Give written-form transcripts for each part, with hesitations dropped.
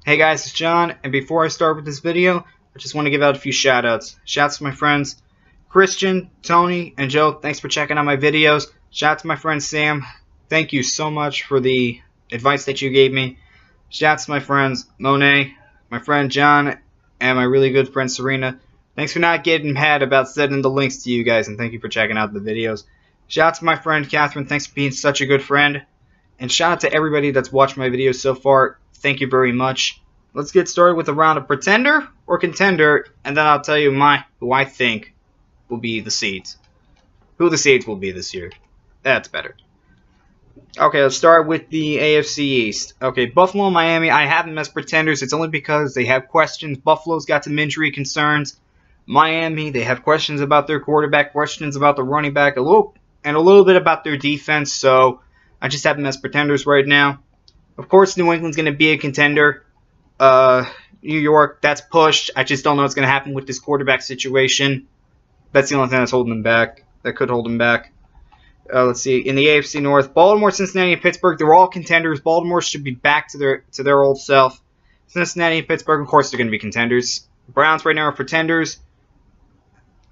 Hey guys, it's John, and before I start with this video, I just want to give out a few shoutouts. Shouts to my friends Christian, Tony, and Joe. Thanks for checking out my videos. Shout out to my friend Sam. Thank you so much for the advice that you gave me. Shout out to my friends Monet, my friend John, and my really good friend Serena. Thanks for not getting mad about sending the links to you guys, and thank you for checking out the videos. Shout out to my friend Catherine. Thanks for being such a good friend. And shout out to everybody that's watched my videos so far. Thank you very much. Let's get started with a round of Pretender or Contender, and then I'll tell you who I think will be the seeds. Who the seeds will be this year. That's better. Okay, let's start with the AFC East. Okay, Buffalo and Miami, I have them as pretenders. It's only because they have questions. Buffalo's got some injury concerns. Miami, they have questions about their quarterback, questions about the running back, a little bit about their defense, so I just have them as pretenders right now. Of course, New England's going to be a contender. New York, that's pushed. I just don't know what's going to happen with this quarterback situation. That's the only thing that's holding them back. That could hold them back. Let's see. In the AFC North, Baltimore, Cincinnati, and Pittsburgh, they're all contenders. Baltimore should be back to their old self. Cincinnati and Pittsburgh, of course, they're going to be contenders. Browns right now are pretenders.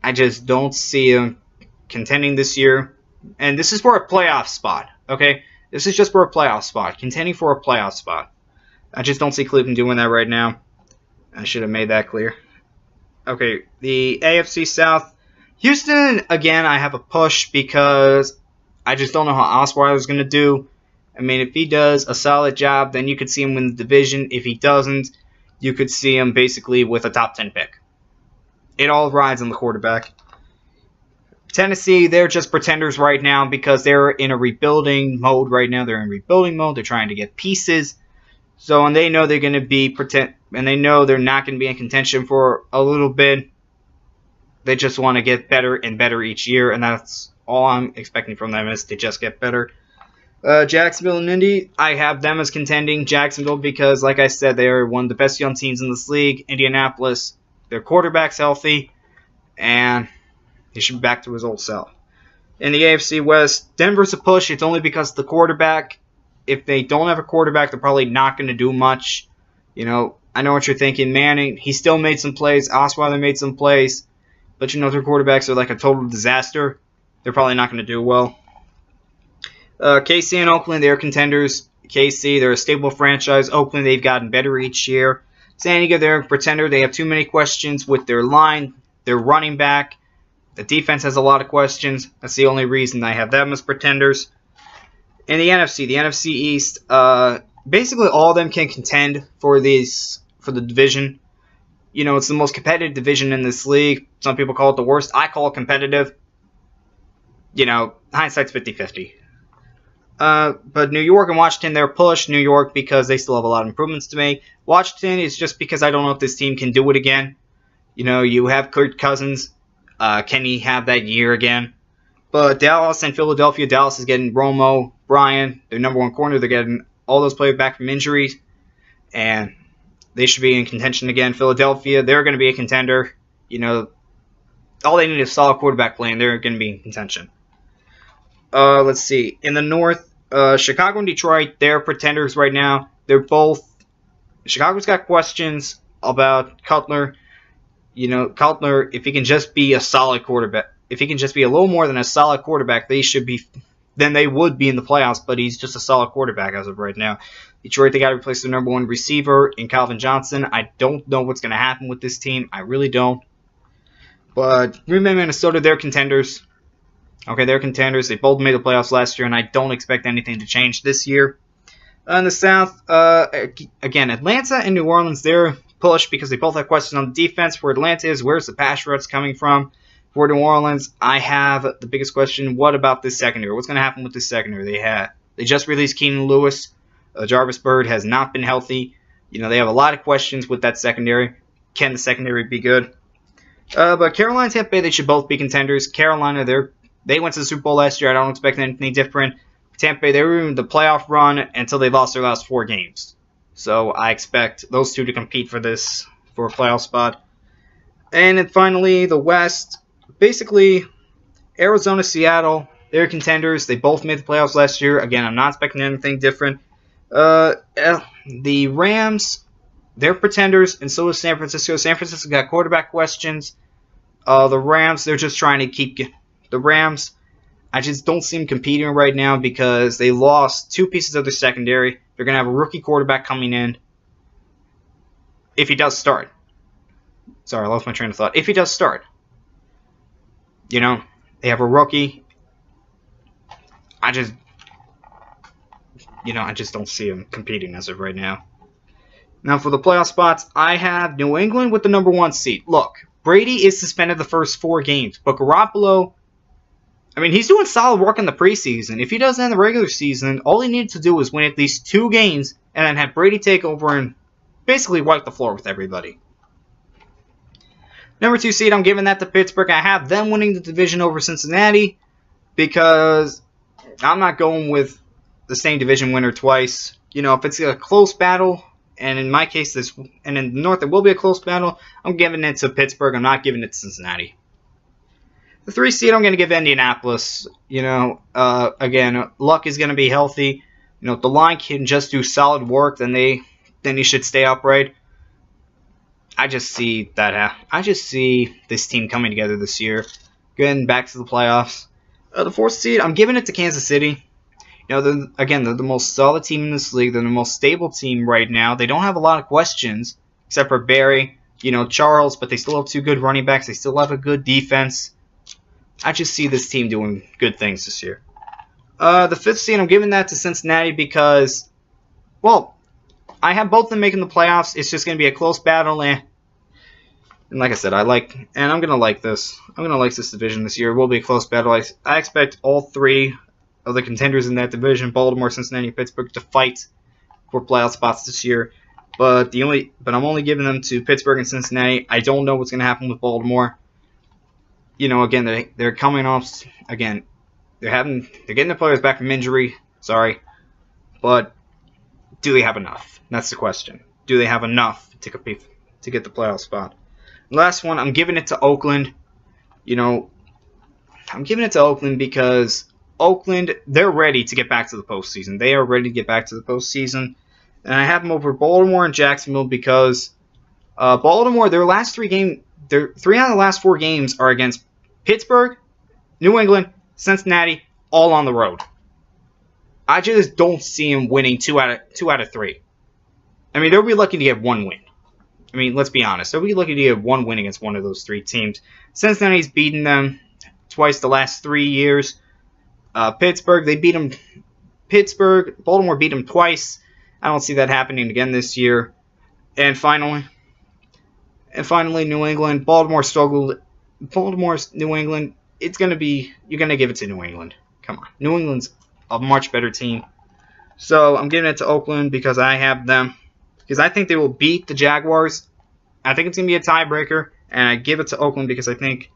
I just don't see them contending this year. And this is for a playoff spot, okay? This is just for a playoff spot. Contending for a playoff spot. I just don't see Cleveland doing that right now. I should have made that clear. Okay, the AFC South. Houston, again, I have a push because I just don't know how Osweiler's going to do. I mean, if he does a solid job, then you could see him win the division. If he doesn't, you could see him basically with a top 10 pick. It all rides on the quarterback. Tennessee, they're just pretenders right now because they're in a rebuilding mode right now. They're in rebuilding mode. They're trying to get pieces. So, and they know they're going to be and they know they're not going to be in contention for a little bit. They just want to get better and better each year, and that's all I'm expecting from them is to just get better. Jacksonville and Indy, I have them as contending. Jacksonville because, like I said, they are one of the best young teams in this league. Indianapolis, their quarterback's healthy, and he should be back to his old self. In the AFC West, Denver's a push. It's only because of the quarterback. If they don't have a quarterback, they're probably not going to do much. You know, I know what you're thinking. Manning, he still made some plays. Osweiler made some plays. But, you know, their quarterbacks are like a total disaster. They're probably not going to do well. KC and Oakland, they're contenders. KC, they're a stable franchise. Oakland, they've gotten better each year. San Diego, they're a pretender. They have too many questions with their line, their running back. The defense has a lot of questions. That's the only reason I have them as pretenders. In the NFC East, basically all of them can contend for the division. You know, it's the most competitive division in this league. Some people call it the worst. I call it competitive. You know, hindsight's 50-50. But New York and Washington, they're pushed. New York because they still have a lot of improvements to make. Washington is just because I don't know if this team can do it again. You know, you have Kirk Cousins. Can he have that year again? But Dallas and Philadelphia, Dallas is getting Romo, Bryan, their number one corner. They're getting all those players back from injuries. And they should be in contention again. Philadelphia, they're going to be a contender. You know, all they need is solid quarterback play, and they're going to be in contention. Let's see. In the North, Chicago and Detroit, they're pretenders right now. They're both. Chicago's got questions about Cutler. You know, Cutler, if he can just be a solid quarterback, if he can just be a little more than a solid quarterback, then they would be in the playoffs, but he's just a solid quarterback as of right now. Detroit, they got to replace their number one receiver in Calvin Johnson. I don't know what's going to happen with this team. I really don't. But Green Bay, Minnesota, they're contenders. Okay, they're contenders. They both made the playoffs last year, and I don't expect anything to change this year. In the South, again, Atlanta and New Orleans, they're pushed because they both have questions on the defense. For Atlanta is, where's the pass rush coming from? For New Orleans, I have the biggest question, what about this secondary? What's going to happen with this secondary? They just released Keenan Lewis. Jarvis Byrd has not been healthy. You know, they have a lot of questions with that secondary. Can the secondary be good? But Carolina and Tampa Bay, they should both be contenders. Carolina, they went to the Super Bowl last year. I don't expect anything different. Tampa Bay, they were in the playoff run until they lost their last 4 games. So I expect those two to compete for a playoff spot. And then finally, the West. Basically, Arizona, Seattle, they're contenders. They both made the playoffs last year. Again, I'm not expecting anything different. The Rams, they're pretenders, and so is San Francisco. San Francisco got quarterback questions. The Rams, they're just trying to keep the Rams. I just don't see them competing right now because they lost 2 pieces of their secondary. They're going to have a rookie quarterback coming in. If he does start. Sorry, I lost my train of thought. If he does start. You know, they have a rookie. I just don't see him competing as of right now. Now for the playoff spots, I have New England with the number 1 seed. Look, Brady is suspended the first 4 games, but Garoppolo, I mean, he's doing solid work in the preseason. If he does that in the regular season, all he needed to do was win at least 2 games and then have Brady take over and basically wipe the floor with everybody. Number 2 seed, I'm giving that to Pittsburgh. I have them winning the division over Cincinnati because I'm not going with the same division winner twice. You know, if it's a close battle, and in my case, and in the North, it will be a close battle, I'm giving it to Pittsburgh. I'm not giving it to Cincinnati. The 3 seed, I'm going to give Indianapolis. You know, again, Luck is going to be healthy. You know, if the line can just do solid work, then he should stay upright. I just see this team coming together this year, getting back to the playoffs. The 4th seed, I'm giving it to Kansas City. You know, they're the most solid team in this league. They're the most stable team right now. They don't have a lot of questions, except for Barry, you know, Charles, but they still have 2 good running backs. They still have a good defense. I just see this team doing good things this year. The 5th seed, I'm giving that to Cincinnati because, well, I have both of them making the playoffs. It's just going to be a close battle, and like I said, I'm going to like this. I'm going to like this division this year. It will be a close battle. I expect all 3 of the contenders in that division, Baltimore, Cincinnati, and Pittsburgh, to fight for playoff spots this year. But I'm only giving them to Pittsburgh and Cincinnati. I don't know what's going to happen with Baltimore. You know, again, they're coming off. Again, they're getting the players back from injury. Sorry, but do they have enough? That's the question. Do they have enough to compete to get the playoff spot? Last one, I'm giving it to Oakland. You know, I'm giving it to Oakland because Oakland, they're ready to get back to the postseason. They are ready to get back to the postseason. And I have them over Baltimore and Jacksonville because Baltimore, their 3 out of the last 4 games are against Pittsburgh, New England, Cincinnati, all on the road. I just don't see them winning 2 out of 3. I mean, they'll be lucky to get 1 win. I mean, let's be honest. They'll be lucky to get 1 win against one of those 3 teams. Cincinnati's beaten them twice the last 3 years. Pittsburgh, they beat them. Baltimore beat them twice. I don't see that happening again this year. And finally, New England. Baltimore struggled. New England. You're going to give it to New England. Come on. New England's a much better team. So I'm giving it to Oakland because I have them. Because I think they will beat the Jaguars. I think it's going to be a tiebreaker. And I give it to Oakland because I think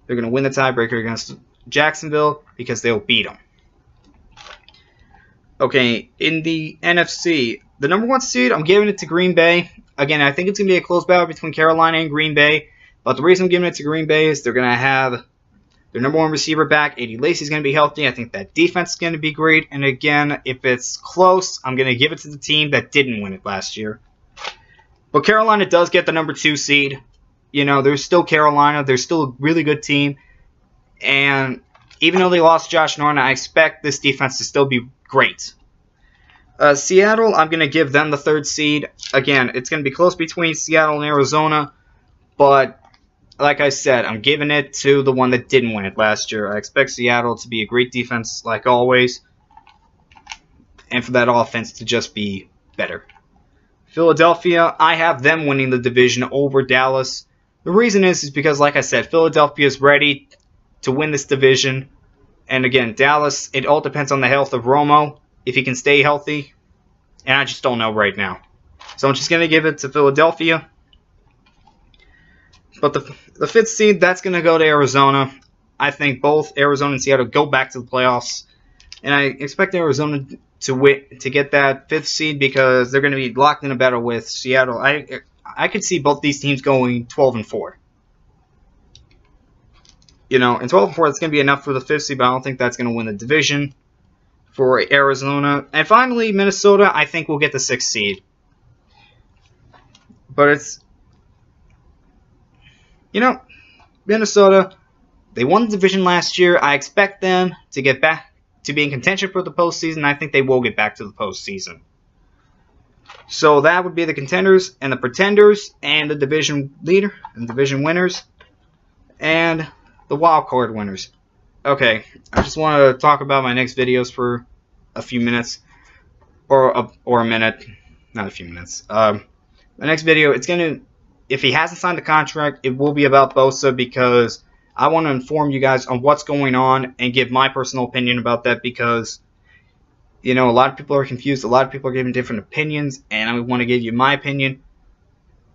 they're going to win the tiebreaker against Jacksonville because they'll beat them. Okay, in the NFC, the number 1 seed, I'm giving it to Green Bay. Again, I think it's going to be a close battle between Carolina and Green Bay. But the reason I'm giving it to Green Bay is they're going to have their number 1 receiver back. A.D. Lacy's going to be healthy. I think that defense is going to be great. And again, if it's close, I'm going to give it to the team that didn't win it last year. But Carolina does get the number 2 seed. You know, there's still Carolina. They're still a really good team. And even though they lost Josh Norman, I expect this defense to still be great. Seattle, I'm going to give them the 3rd seed. Again, it's going to be close between Seattle and Arizona. But like I said, I'm giving it to the one that didn't win it last year. I expect Seattle to be a great defense like always. And for that offense to just be better. Philadelphia, I have them winning the division over Dallas. The reason is because, like I said, Philadelphia is ready to win this division. And again, Dallas, it all depends on the health of Romo, if he can stay healthy. And I just don't know right now. So I'm just going to give it to Philadelphia. But the 5th seed, that's going to go to Arizona. I think both Arizona and Seattle go back to the playoffs. And I expect Arizona to get that 5th seed because they're going to be locked in a battle with Seattle. I could see both these teams going 12-4. You know, and 12-4, that's going to be enough for the 5th seed, but I don't think that's going to win the division for Arizona. And finally, Minnesota, I think will get the 6th seed. But it's, you know, Minnesota, they won the division last year. I expect them to get back to be in contention for the postseason. I think they will get back to the postseason. So that would be the contenders and the pretenders and the division leader and division winners and the wild card winners. Okay, I just want to talk about my next videos for a few minutes, or a minute, not a few minutes. My next video, it's gonna, if he hasn't signed the contract, it will be about Bosa, because I want to inform you guys on what's going on and give my personal opinion about that, because, you know, a lot of people are confused, a lot of people are giving different opinions, and I want to give you my opinion,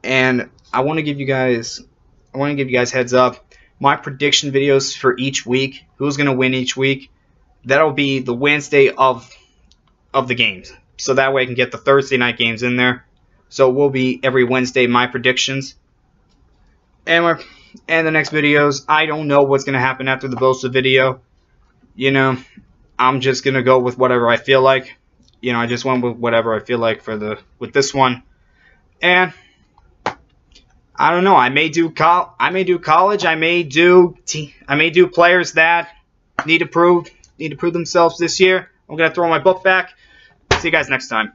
and I want to give you guys heads up. My prediction videos for each week, who's going to win each week, that'll be the Wednesday of the games. So that way I can get the Thursday night games in there. So it will be every Wednesday my predictions. And the next videos, I don't know what's going to happen after the Bosa video. You know, I'm just going to go with whatever I feel like. You know, I just went with whatever I feel like with this one. And I don't know. I may do college. I may do players that need to prove themselves this year. I'm gonna throw my book back. See you guys next time.